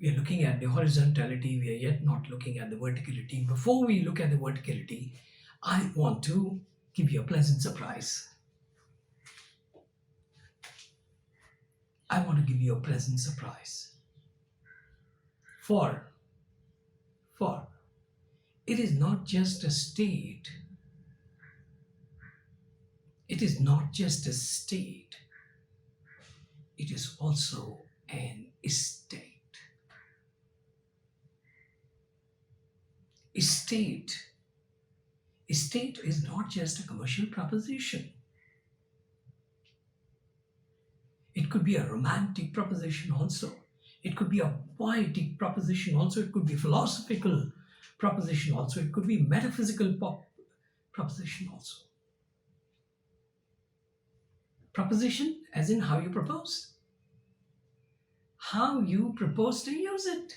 We are looking at the horizontality, we are yet not looking at the verticality. Before we look at the verticality, I want to give you a pleasant surprise. I want to give you a pleasant surprise. For it is not just a state. It is not just a state. It is also an estate. Estate. Estate is not just a commercial proposition. It could be a romantic proposition also. It could be a poetic proposition also. It could be a philosophical proposition also. It could be metaphysical proposition also. Proposition as in how you propose. How you propose to use it.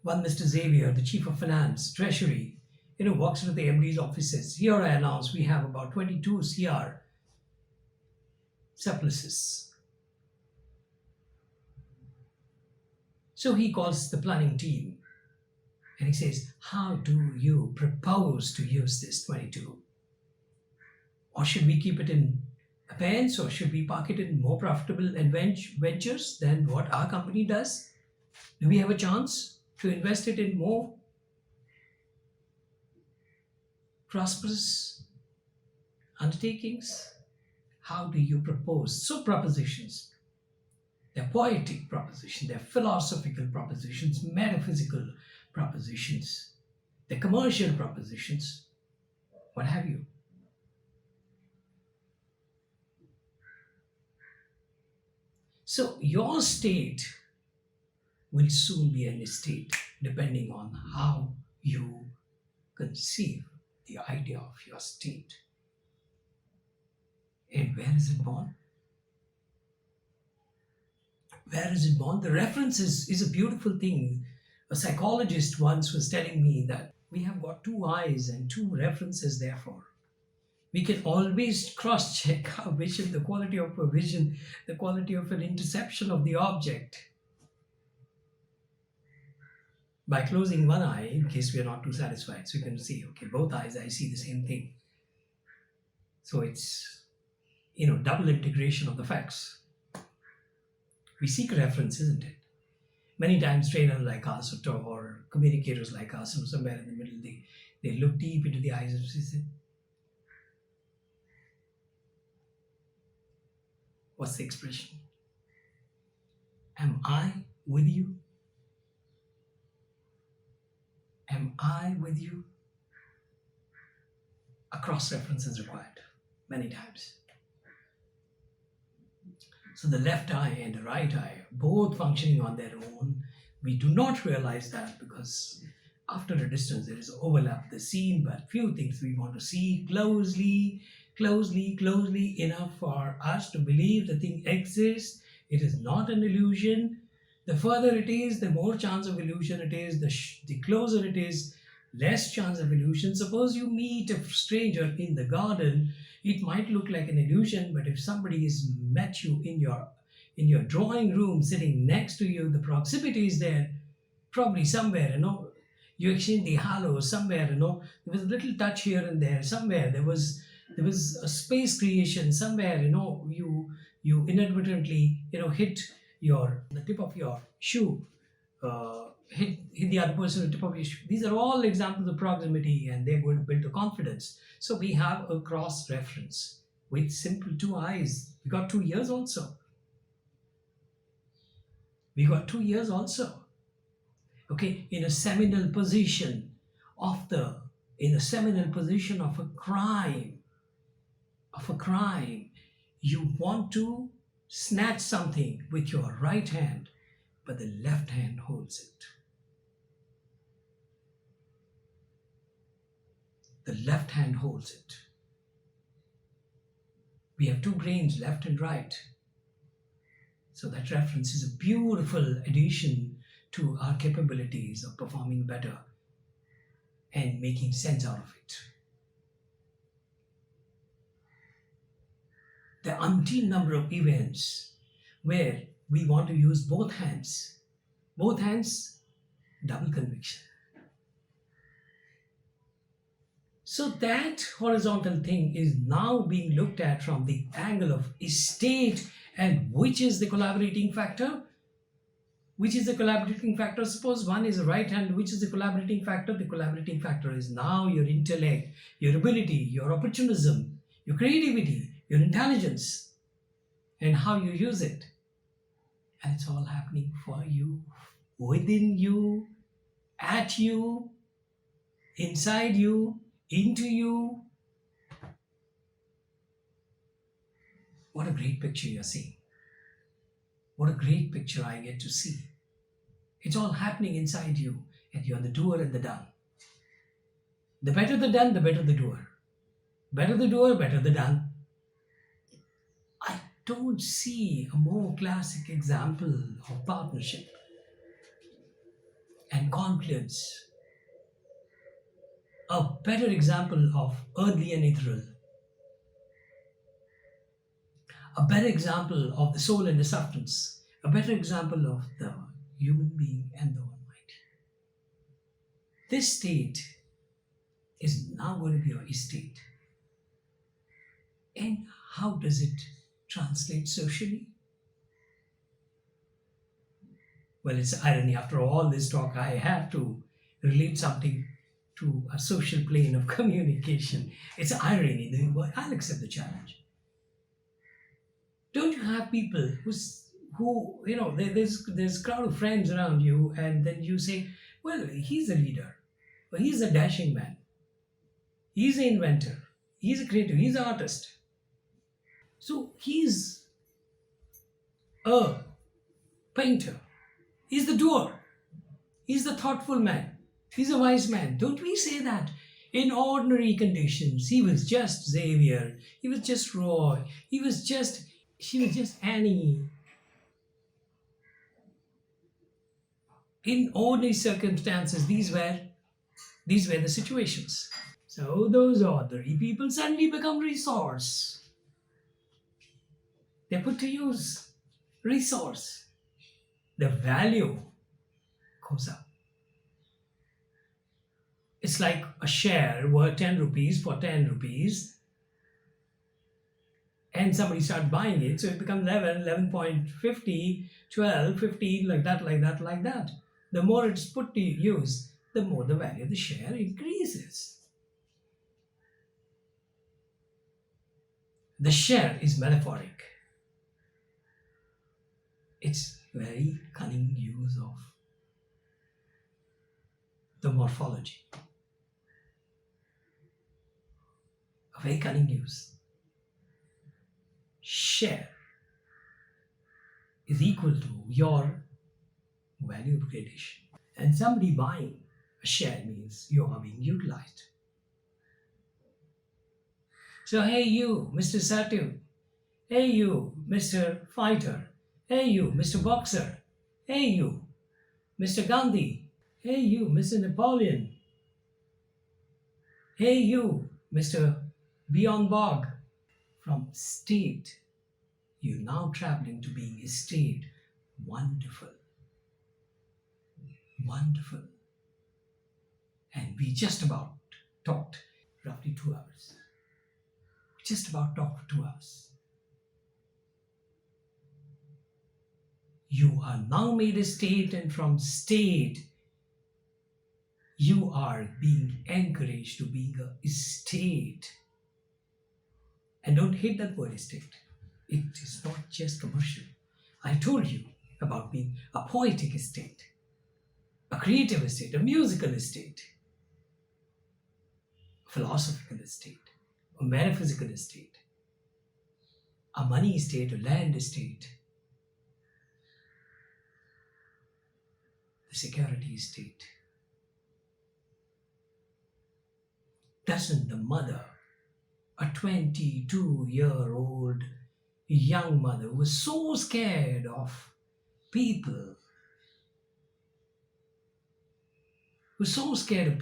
One Mr. Xavier, the Chief of Finance, Treasury, walks into the MD's offices. Here I announce we have about 22 CR surpluses. So he calls the planning team and he says, how do you propose to use this 22? Or should we keep it in abeyance, or should we park it in more profitable ventures than what our company does? Do we have a chance to invest it in more prosperous undertakings? How do you propose? So propositions, they're poetic propositions, they're philosophical propositions, metaphysical propositions, they're commercial propositions, what have you. So your state will soon be an estate depending on how you conceive the idea of your state. And where is it born? Where is it born? The reference is a beautiful thing. A psychologist once was telling me that we have got two eyes and two references, therefore. We can always cross-check our vision, the quality of a vision, the quality of an interception of the object, by closing one eye in case we are not too satisfied. So you can see, okay, both eyes, I see the same thing. So it's, double integration of the facts. We seek reference, isn't it? Many times trainers like us or communicators like us, somewhere in the middle, they look deep into the eyes and say, what's the expression? Am I with you? Am I with you? A cross-reference is required many times. So the left eye and the right eye, both functioning on their own. We do not realize that because after a distance there is overlap the scene, but few things we want to see closely enough for us to believe the thing exists. It is not an illusion. The further it is, the more chance of illusion it is. The closer it is, less chance of illusion. Suppose you meet a stranger in the garden, it might look like an illusion, but if somebody has met you in your drawing room, sitting next to you, the proximity is there, probably somewhere, you exchange the hello, somewhere, there was a little touch here and there, somewhere there was a space creation, somewhere, you inadvertently, hit the tip of your shoe, hit the other person with the tip of your shoe. These are all examples of proximity, and they're going to build a confidence. So we have a cross reference with simple two eyes. We got 2 years also. Okay, in a seminal position of a crime, you want to snatch something with your right hand, but the left hand holds it. The left hand holds it. We have two brains, left and right. So that reference is a beautiful addition to our capabilities of performing better and making sense out of it. The umpteen number of events where we want to use both hands. Both hands, double conviction. So that horizontal thing is now being looked at from the angle of estate, and which is the collaborating factor? Which is the collaborating factor? Suppose one is the right hand, which is the collaborating factor? The collaborating factor is now your intellect, your ability, your opportunism, your creativity, your intelligence, and how you use it. And it's all happening for you, within you, at you, inside you, into you. What a great picture you're seeing. What a great picture I get to see. It's all happening inside you, and you're the doer and the done. The better the done, the better the doer. Better the doer, better the done. I don't see a more classic example of partnership and confluence, a better example of earthly and ethereal, a better example of the soul and the substance, a better example of the human being and the Almighty. This state is now going to be your estate. And how does it translate socially? Well, it's irony. After all this talk, I have to relate something to a social plane of communication. It's irony. I'll accept the challenge. Don't you have people who there's a crowd of friends around you, and then you say, well, he's a leader, or he's a dashing man, he's an inventor, he's a creative, he's an artist. So he's a painter, he's the doer, he's the thoughtful man, he's a wise man. Don't we say that? In ordinary conditions, he was just Xavier, he was just Roy, she was just Annie. In ordinary circumstances, these were the situations. So those ordinary people suddenly become resource. They put to use resource. The value goes up. It's like a share worth 10 rupees for 10 rupees, and somebody starts buying it, so it becomes 11, 11.50, 12, 15, like that. The more it's put to use, the more the value of the share increases. The share is metaphoric. It's very cunning use of the morphology. A very cunning use. Share is equal to your value gradation. And somebody buying a share means you are being utilized. So, hey, you, Mr. Sativ. Hey, you, Mr. Fighter. Hey, you, Mr. Boxer. Hey, you, Mr. Gandhi. Hey, you, Mr. Napoleon. Hey, you, Mr. Beyond Bog. From state, you're now traveling to being a state. Wonderful. Wonderful. And we just about talked roughly 2 hours. Just about talked for 2 hours. You are now made a state, and from state, you are being encouraged to being a state. And don't hate that word estate. It is not just commercial. I told you about being a poetic estate, a creative estate, a musical estate, a philosophical estate, a metaphysical estate, a money estate, a land estate, the security estate. Doesn't the mother, a 22-year-old young mother who was so scared of people, so scared of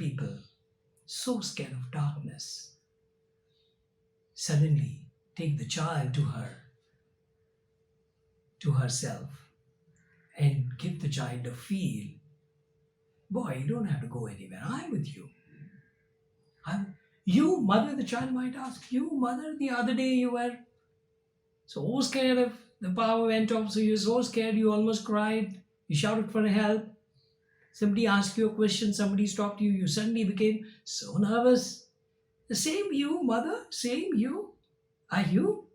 darkness, suddenly take the child to her to herself and give the child a feel, boy, you don't have to go anywhere. I'm with you. I'm, you, mother, the child might ask, you, mother, the other day you were so scared of the power went off, so you're so scared you almost cried. You shouted for help. Somebody asked you a question, somebody stopped you, you suddenly became so nervous. The same you, mother, same you. Are you?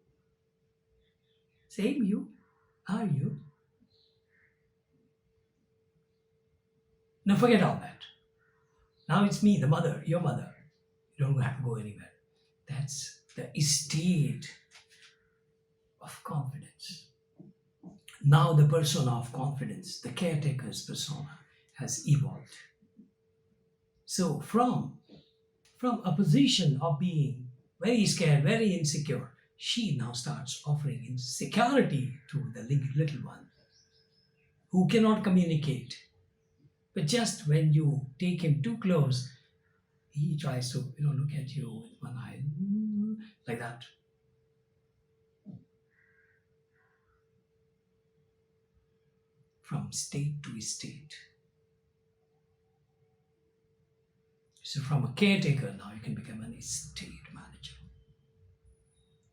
Same you. Are you? Now forget all that. Now it's me, the mother, your mother. You don't have to go anywhere. That's the state of confidence. Now the persona of confidence, the caretaker's persona, has evolved. So from a position of being very scared, very insecure, she now starts offering security to the little one who cannot communicate. But just when you take him too close, he tries to look at you with one eye, like that. From state to state. So from a caretaker now you can become an estate manager.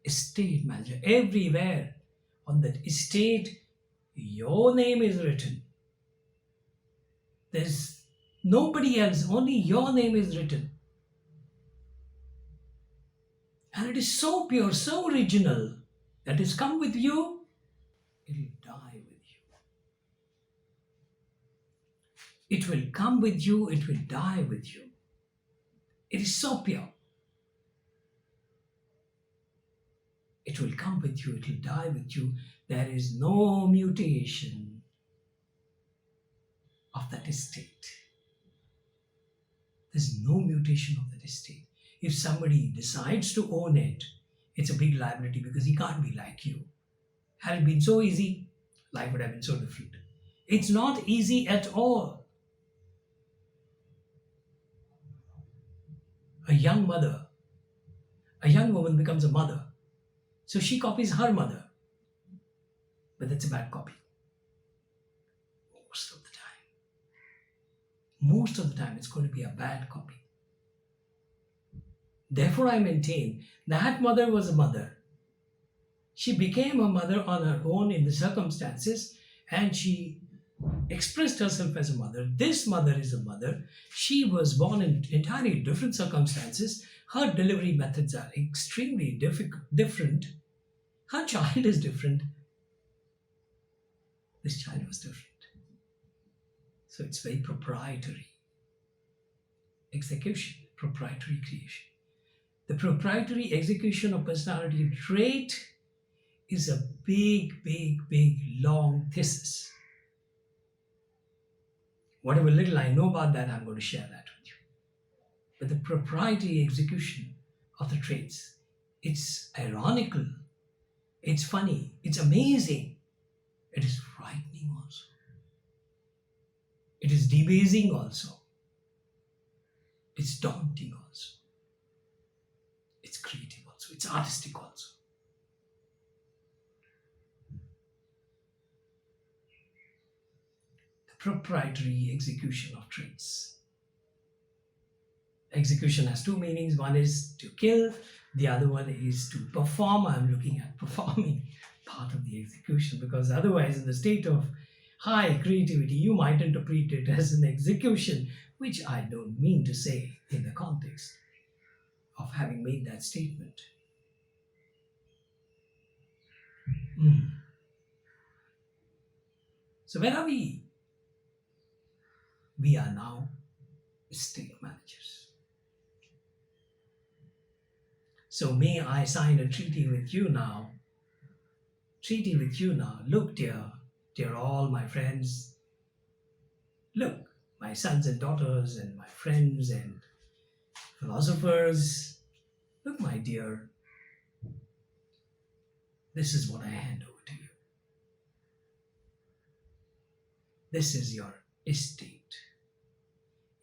Estate manager. Everywhere on that estate, your name is written. There's nobody else, only your name is written. And it is so pure, so original that it's come with you, it'll die with you. It will come with you, it will die with you. It is so pure. It will come with you, it will die with you. There is no mutation of that estate. There's no mutation of that estate. If somebody decides to own it, it's a big liability because he can't be like you. Had it been so easy, life would have been so different. It's not easy at all. A young mother, a young woman becomes a mother. So she copies her mother. But that's a bad copy. Most of the time. Most of the time, it's going to be a bad copy. Therefore, I maintain that mother was a mother. She became a mother on her own in the circumstances and she expressed herself as a mother. This mother is a mother. She was born in entirely different circumstances. Her delivery methods are extremely different. Her child is different. This child was different. So it's very proprietary execution, proprietary creation. The proprietary execution of personality trait is a big, long thesis. Whatever little I know about that, I'm going to share that with you. But the proprietary execution of the traits, it's ironical, it's funny, it's amazing, it is frightening also. It is debasing also. It's daunting also. It's creative also. It's artistic also. The proprietary execution of traits. Execution has two meanings. One is to kill, the other one is to perform. I'm looking at performing part of the execution because otherwise, in the state of high creativity, you might interpret it as an execution, which I don't mean to say in the context of having made that statement. So where are we? We are now estate managers. So may I sign a treaty with you now? Treaty with you now. Look, dear all my friends. Look, my sons and daughters and my friends and philosophers. Look, my dear, this is what I hand over to you. This is your estate.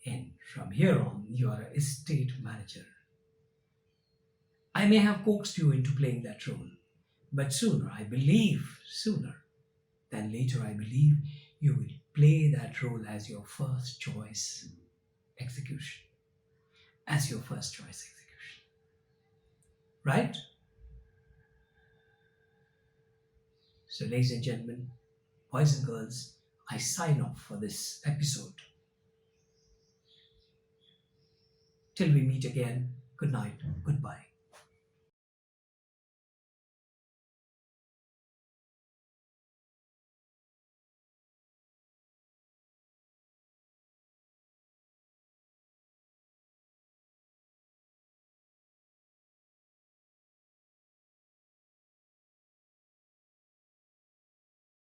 And from here on, you are an estate manager. I may have coaxed you into playing that role, but sooner, I believe sooner, then later I believe you will play that role as your first choice execution. As your first choice execution. Right? So, ladies and gentlemen, boys and girls, I sign off for this episode. Till we meet again, good night, goodbye.